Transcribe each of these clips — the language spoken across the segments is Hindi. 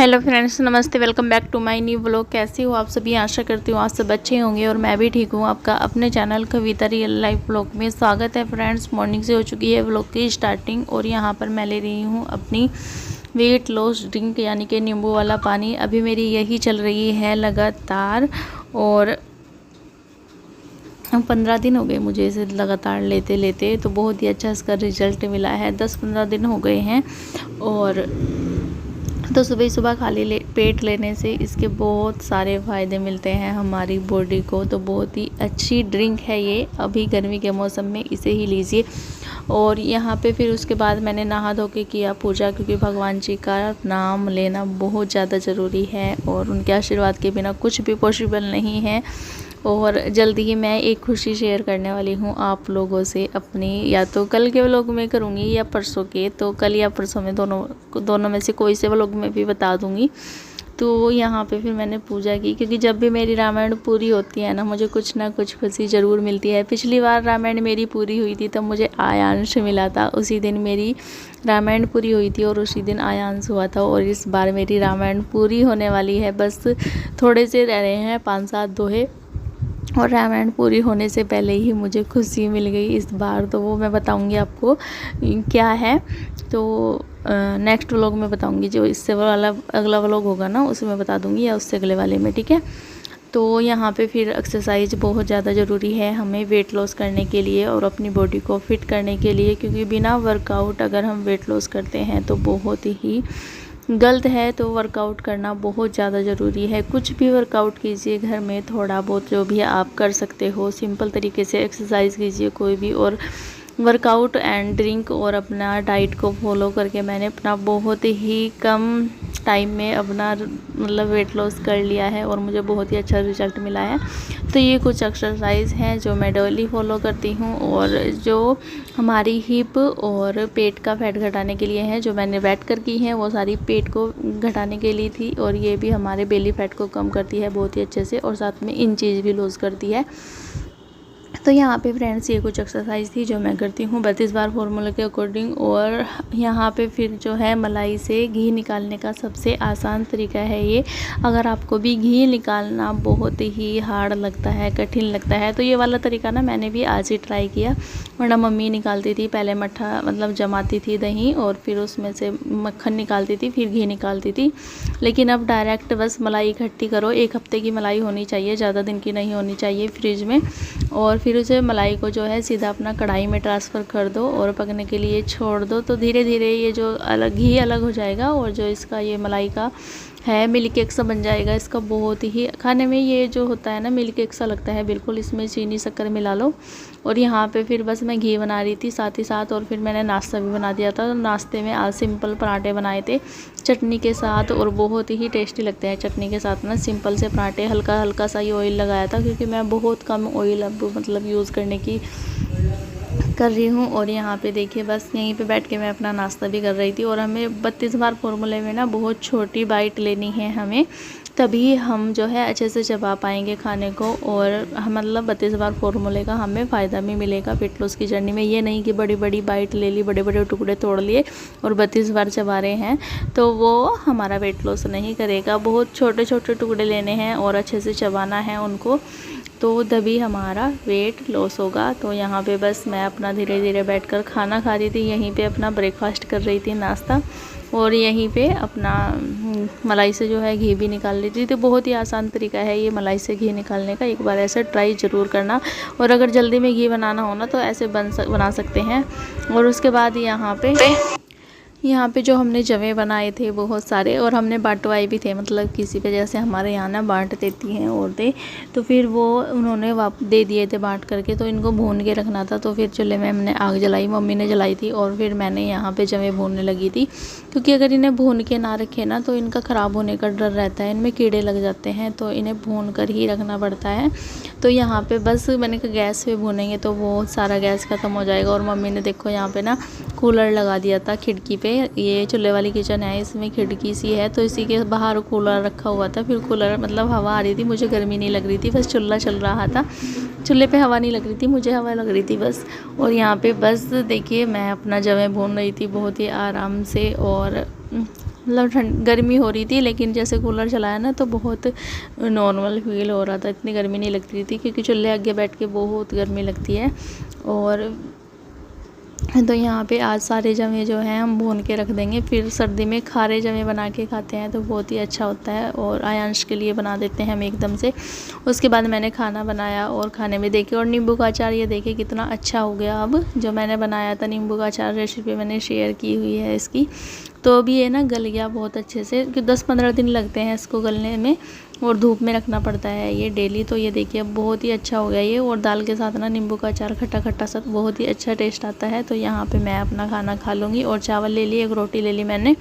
हेलो फ्रेंड्स, नमस्ते। Welcome back to my new vlog. कैसे हो आप सभी? आशा करती हूँ आप सब अच्छे होंगे और मैं भी ठीक हूँ। आपका अपने चैनल कविता रियल लाइफ व्लॉग में स्वागत है। फ्रेंड्स, मॉर्निंग से हो चुकी है व्लॉग की स्टार्टिंग और यहाँ पर मैं ले रही हूँ अपनी वेट लॉस ड्रिंक यानी कि नींबू वाला पानी। अभी मेरी यही चल रही है लगातार और 15 दिन हो गए मुझे इसे लगातार लेते लेते, तो बहुत ही अच्छा इसका रिजल्ट मिला है। 10-15 दिन हो गए हैं और तो सुबह सुबह खाली पेट लेने से इसके बहुत सारे फ़ायदे मिलते हैं हमारी बॉडी को। तो बहुत ही अच्छी ड्रिंक है ये, अभी गर्मी के मौसम में इसे ही लीजिए। और यहाँ पे फिर उसके बाद मैंने नहा धो के किया पूजा, क्योंकि भगवान जी का नाम लेना बहुत ज़्यादा ज़रूरी है और उनके आशीर्वाद के बिना कुछ भी पॉसिबल नहीं है। और जल्दी ही मैं एक खुशी शेयर करने वाली हूँ आप लोगों से अपनी, या तो कल के व्लॉग में करूँगी या परसों के, तो कल या परसों में दोनों में से कोई से व्लॉग में भी बता दूँगी। तो यहाँ पे फिर मैंने पूजा की, क्योंकि जब भी मेरी रामायण पूरी होती है ना, मुझे कुछ ना कुछ खुशी ज़रूर मिलती है। पिछली बार रामायण मेरी पूरी हुई थी तब मुझे आयांश मिला था, उसी दिन मेरी रामायण पूरी हुई थी और उसी दिन आयांश हुआ था। और इस बार मेरी रामायण पूरी होने वाली है, बस थोड़े से रह रहे हैं, 5-7 दोहे, और रामायण पूरी होने से पहले ही मुझे खुशी मिल गई इस बार। तो वो मैं बताऊंगी आपको क्या है, तो नेक्स्ट व्लॉग में बताऊंगी। जो इससे वाला अगला व्लॉग होगा ना, उसमें बता दूंगी, या उससे अगले वाले में, ठीक है। तो यहाँ पे फिर एक्सरसाइज बहुत ज़्यादा ज़रूरी है हमें वेट लॉस करने के लिए और अपनी बॉडी को फिट करने के लिए, क्योंकि बिना वर्कआउट अगर हम वेट लॉस करते हैं तो बहुत ही गलत है। तो वर्कआउट करना बहुत ज़्यादा ज़रूरी है। कुछ भी वर्कआउट कीजिए घर में, थोड़ा बहुत जो भी आप कर सकते हो, सिंपल तरीके से एक्सरसाइज कीजिए कोई भी, और वर्कआउट एंड ड्रिंक और अपना डाइट को फॉलो करके मैंने अपना बहुत ही कम टाइम में अपना मतलब वेट लॉस कर लिया है और मुझे बहुत ही अच्छा रिजल्ट मिला है। तो ये कुछ एक्सरसाइज हैं जो मैं डेली फॉलो करती हूँ और जो हमारी हिप और पेट का फैट घटाने के लिए हैं, जो मैंने बैठ कर की हैं वो सारी पेट को घटाने के लिए थी, और ये भी हमारे बेली फैट को कम करती है बहुत ही अच्छे से, और साथ में इंचेज भी लूज़ करती है। तो यहाँ पे फ्रेंड्स ये कुछ एक्सरसाइज थी जो मैं करती हूँ 32 बार फॉर्मूला के अकॉर्डिंग। और यहाँ पे फिर जो है मलाई से घी निकालने का सबसे आसान तरीका है ये। अगर आपको भी घी निकालना बहुत ही हार्ड लगता है, कठिन लगता है, तो ये वाला तरीका ना मैंने भी आज ही ट्राई किया। वरना मम्मी निकालती थी पहले, मट्ठा मतलब जमाती थी दही और फिर उसमें से मक्खन निकालती थी, फिर घी निकालती थी। लेकिन अब डायरेक्ट बस मलाई इकट्ठी करो, 1 हफ्ते की मलाई होनी चाहिए, ज़्यादा दिन की नहीं होनी चाहिए फ्रिज में। और फिर उसे मलाई को जो है सीधा अपना कढ़ाई में ट्रांसफ़र कर दो और पकने के लिए छोड़ दो। तो धीरे धीरे ये जो अलग घी अलग हो जाएगा और जो इसका ये मलाई का है मिल्क केक सा बन जाएगा। इसका बहुत ही खाने में ये जो होता है ना मिल्क केक सा लगता है बिल्कुल। इसमें चीनी शक्कर मिला लो। और यहाँ पे फिर बस मैं घी बना रही थी साथ ही साथ, और फिर मैंने नाश्ता भी बना दिया था। तो नाश्ते में आज सिंपल पराठे बनाए थे चटनी के साथ, और बहुत ही टेस्टी लगते हैं चटनी के साथ ना सिंपल से पराठे। हल्का हल्का सा ही ऑयल लगाया था, क्योंकि मैं बहुत कम ऑयल अब मतलब यूज़ करने की कर रही हूँ। और यहाँ पे देखिए बस यहीं पे बैठ के मैं अपना नाश्ता भी कर रही थी। और हमें 32 बार फॉर्मूले में ना बहुत छोटी बाइट लेनी है हमें, तभी हम जो है अच्छे से चबा पाएंगे खाने को, और हम मतलब 32 बार फॉर्मूले का हमें फ़ायदा भी मिलेगा वेट लॉस की जर्नी में। ये नहीं कि बड़ी बड़ी बाइट ले ली, बड़े बड़े टुकड़े तोड़ लिए और 32 बार चबा रहे हैं, तो वो हमारा वेट लॉस नहीं करेगा। बहुत छोटे छोटे टुकड़े लेने हैं और अच्छे से चबाना है उनको, तो तभी हमारा वेट लॉस होगा। तो यहाँ पे बस मैं अपना धीरे धीरे बैठकर खाना खा रही थी, यहीं पे अपना ब्रेकफास्ट कर रही थी नाश्ता, और यहीं पे अपना मलाई से जो है घी भी निकाल ली थी। तो बहुत ही आसान तरीका है ये मलाई से घी निकालने का, एक बार ऐसे ट्राई ज़रूर करना। और अगर जल्दी में घी बनाना हो ना तो ऐसे बना सकते हैं। और उसके बाद यहाँ पे जो हमने जवे बनाए थे बहुत सारे, और हमने बांटवाए भी थे, मतलब किसी पे जैसे हमारे यहाँ ना बांट देती हैं औरतें, तो फिर वो उन्होंने दे दिए थे बांट करके। तो इनको भून के रखना था, तो फिर चूल्हे में हमने आग जलाई, मम्मी ने जलाई थी, और फिर मैंने यहाँ पे जवे भूनने लगी थी। क्योंकि अगर इन्हें भून के ना रखे ना तो इनका ख़राब होने का डर रहता है, इनमें कीड़े लग जाते हैं, तो इन्हें भून कर ही रखना पड़ता है। तो यहाँ पे बस मैंने कहा गैस पे भूनेंगे तो वो सारा गैस ख़त्म हो जाएगा। और मम्मी ने देखो यहाँ पे ना कूलर लगा दिया था खिड़की पे। ये चूल्हे वाली किचन है, इसमें खिड़की सी है, तो इसी के बाहर कूलर रखा हुआ था। फिर कूलर मतलब हवा आ रही थी, मुझे गर्मी नहीं लग रही थी, बस चूल्हा चल रहा था, चूल्हे पे हवा नहीं लग रही थी, मुझे हवा लग रही थी बस। और यहाँ पे बस देखिए मैं अपना जवे भून रही थी बहुत ही आराम से, और मतलब गर्मी हो रही थी, लेकिन जैसे कूलर चलाया ना तो बहुत नॉर्मल फील हो रहा था, इतनी गर्मी नहीं लगती थी क्योंकि चूल्हे आगे बैठ के बहुत गर्मी लगती है। और तो यहाँ पे आज सारे जमे जो हैं हम भून के रख देंगे, फिर सर्दी में खारे जमे बना के खाते हैं तो बहुत ही अच्छा होता है। और आयांश के लिए बना देते हैं हम एकदम से। उसके बाद मैंने खाना बनाया और खाने में देखे, और नींबू का अचार ये देखे कितना अच्छा हो गया। अब जो मैंने बनाया था नींबू का अचार, रेसिपी मैंने शेयर की हुई है इसकी, तो अभी ये ना गल गया बहुत अच्छे से, क्योंकि 10-15 दिन लगते हैं इसको गलने में, और धूप में रखना पड़ता है ये डेली। तो ये देखिए बहुत ही अच्छा हो गया ये, और दाल के साथ ना नींबू का अचार खट्टा खट्टा सा बहुत ही अच्छा टेस्ट आता है। तो यहाँ पे मैं अपना खाना खा लूँगी। और चावल ले लिए, एक रोटी ले ली मैंने।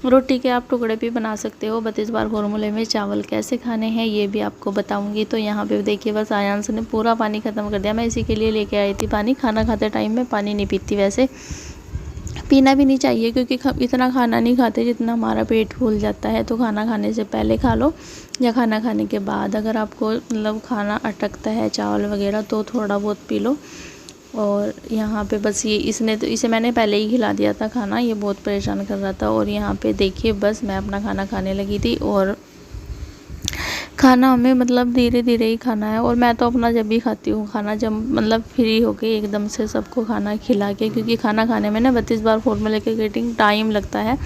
रोटी के आप टुकड़े भी बना सकते हो। 32 बार फॉर्मूले में चावल कैसे खाने हैं ये भी आपको बताऊँगी। तो यहाँ पर देखिए बस आयांश ने पूरा पानी ख़त्म कर दिया। मैं इसी के लिए लेके आई थी पानी। खाना खाते टाइम में पानी नहीं पीती, वैसे पीना भी नहीं चाहिए क्योंकि इतना खाना नहीं खाते जितना हमारा पेट फूल जाता है। तो खाना खाने से पहले खा लो या खाना खाने के बाद, अगर आपको मतलब खाना अटकता है चावल वगैरह तो थोड़ा बहुत पी लो। और यहाँ पे बस ये इसे मैंने पहले ही खिला दिया था खाना, ये बहुत परेशान कर रहा था। और यहाँ पे देखिए बस मैं अपना खाना खाने लगी थी। और खाना हमें मतलब धीरे धीरे ही खाना है। और मैं तो अपना जब भी खाती हूँ खाना, जब मतलब फ्री होके एकदम से सबको खाना खिला के, क्योंकि खाना खाने में ना 32 बार फॉर्मूले के अकॉर्डिंग टाइम लगता है,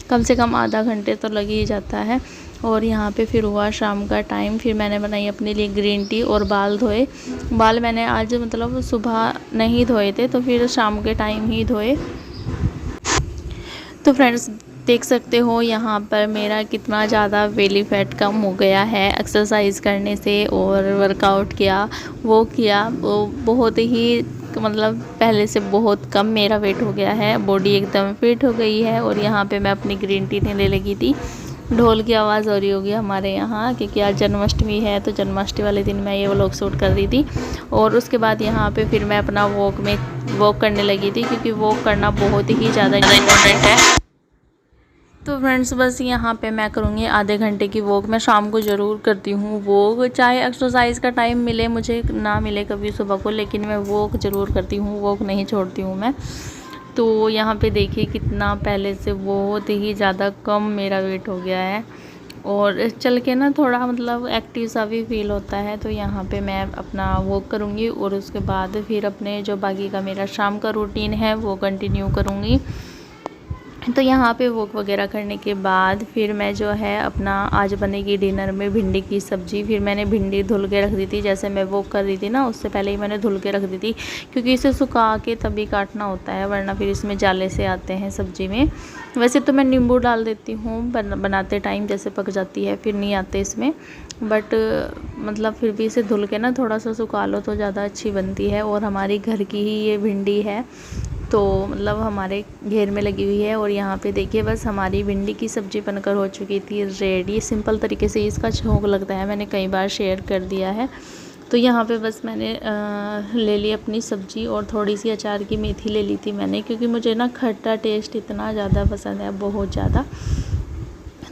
कम से कम आधा घंटे तो लग ही जाता है। और यहाँ पे फिर हुआ शाम का टाइम, फिर मैंने बनाई अपने लिए ग्रीन टी और बाल धोए। बाल मैंने आज मतलब सुबह नहीं धोए थे, तो फिर शाम के टाइम ही धोए। तो फ्रेंड्स देख सकते हो यहाँ पर मेरा कितना ज़्यादा बेली फैट कम हो गया है एक्सरसाइज करने से, और वर्कआउट किया वो बहुत ही मतलब पहले से बहुत कम मेरा वेट हो गया है, बॉडी एकदम फिट हो गई है। और यहाँ पे मैं अपनी ग्रीन टी लेने लगी थी। ढोल की आवाज़ हो रही होगी हमारे यहाँ, क्योंकि आज जन्माष्टमी है, तो जन्माष्टमी वाले दिन मैं ये व्लॉग शूट कर रही थी। और उसके बाद यहाँ पे फिर मैं अपना वॉक करने लगी थी, क्योंकि वॉक करना बहुत ही ज़्यादा इम्पोर्टेंट है। तो फ्रेंड्स बस यहाँ पे मैं करूँगी आधे घंटे की वॉक। मैं शाम को ज़रूर करती हूँ वॉक, चाहे एक्सरसाइज का टाइम मिले मुझे ना मिले कभी सुबह को, लेकिन मैं वॉक ज़रूर करती हूँ, वॉक नहीं छोड़ती हूँ मैं। तो यहाँ पे देखिए कितना पहले से बहुत ही ज़्यादा कम मेरा वेट हो गया है, और चल के ना थोड़ा मतलब एक्टिव सा भी फील होता है। तो यहाँ पे मैं अपना वॉक करूँगी, और उसके बाद फिर अपने जो बाकी का मेरा शाम का रूटीन है वो कंटिन्यू करूँगी। तो यहाँ पे वॉक वगैरह करने के बाद फिर मैं जो है अपना आज बनेगी डिनर में भिंडी की सब्ज़ी। फिर मैंने भिंडी धुल के रख दी थी, जैसे मैं वॉक कर रही थी ना उससे पहले ही मैंने धुल के रख दी थी, क्योंकि इसे सुखा के तभी काटना होता है, वरना फिर इसमें जाले से आते हैं सब्ज़ी में। वैसे तो मैं नींबू डाल देती हूँ बनाते टाइम, जैसे पक जाती है फिर नहीं आते इसमें, बट मतलब फिर भी इसे धुल के ना थोड़ा सा सुखा लो तो ज़्यादा अच्छी बनती है। और हमारी घर की ही ये भिंडी है, तो मतलब हमारे घेर में लगी हुई है। और यहाँ पे देखिए बस हमारी भिंडी की सब्ज़ी बनकर हो चुकी थी रेडी। सिंपल तरीके से इसका छौंक लगता है, मैंने कई बार शेयर कर दिया है। तो यहाँ पे बस मैंने ले ली अपनी सब्ज़ी, और थोड़ी सी अचार की मेथी ले ली थी मैंने, क्योंकि मुझे ना खट्टा टेस्ट इतना ज़्यादा पसंद है, बहुत ज़्यादा।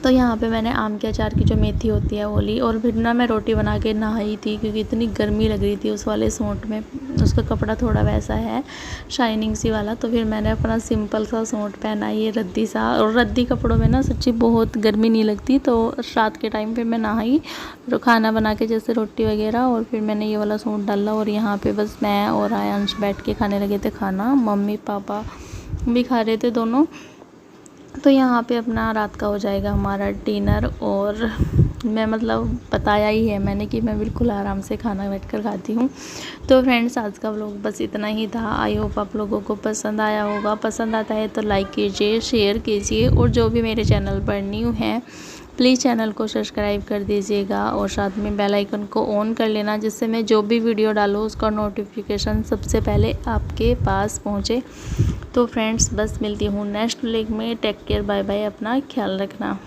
तो यहाँ पे मैंने आम के अचार की जो मेथी होती है वो ली। और फिर ना मैं रोटी बना के नहाई थी, क्योंकि इतनी गर्मी लग रही थी उस वाले सूट में। उसका कपड़ा थोड़ा वैसा है शाइनिंग सी वाला, तो फिर मैंने अपना सिंपल सा सूट पहना, ये रद्दी सा। और रद्दी कपड़ों में ना सच्ची बहुत गर्मी नहीं लगती। तो रात के टाइम पे मैं नहाई, खाना बना के जैसे रोटी वगैरह, और फिर मैंने ये वाला सूट डाला। और यहाँ पे बस मैं और आयांश बैठ के खाने लगे थे खाना, मम्मी पापा भी खा रहे थे दोनों। तो यहाँ पे अपना रात का हो जाएगा हमारा डिनर। और मैं मतलब बताया ही है मैंने कि मैं बिल्कुल आराम से खाना बैठकर खाती हूँ। तो फ्रेंड्स आज का व्लॉग बस इतना ही था। आई होप आप लोगों को पसंद आया होगा। पसंद आता है तो लाइक कीजिए, शेयर कीजिए, और जो भी मेरे चैनल पर न्यू हैं प्लीज़ चैनल को सब्सक्राइब कर दीजिएगा, और साथ में बेल आइकन को ऑन कर लेना, जिससे मैं जो भी वीडियो डालूँ उसका नोटिफिकेशन सबसे पहले आपके पास पहुँचे। तो फ्रेंड्स बस मिलती हूँ नेक्स्ट व्लॉग में। टेक केयर, बाय बाय, अपना ख्याल रखना।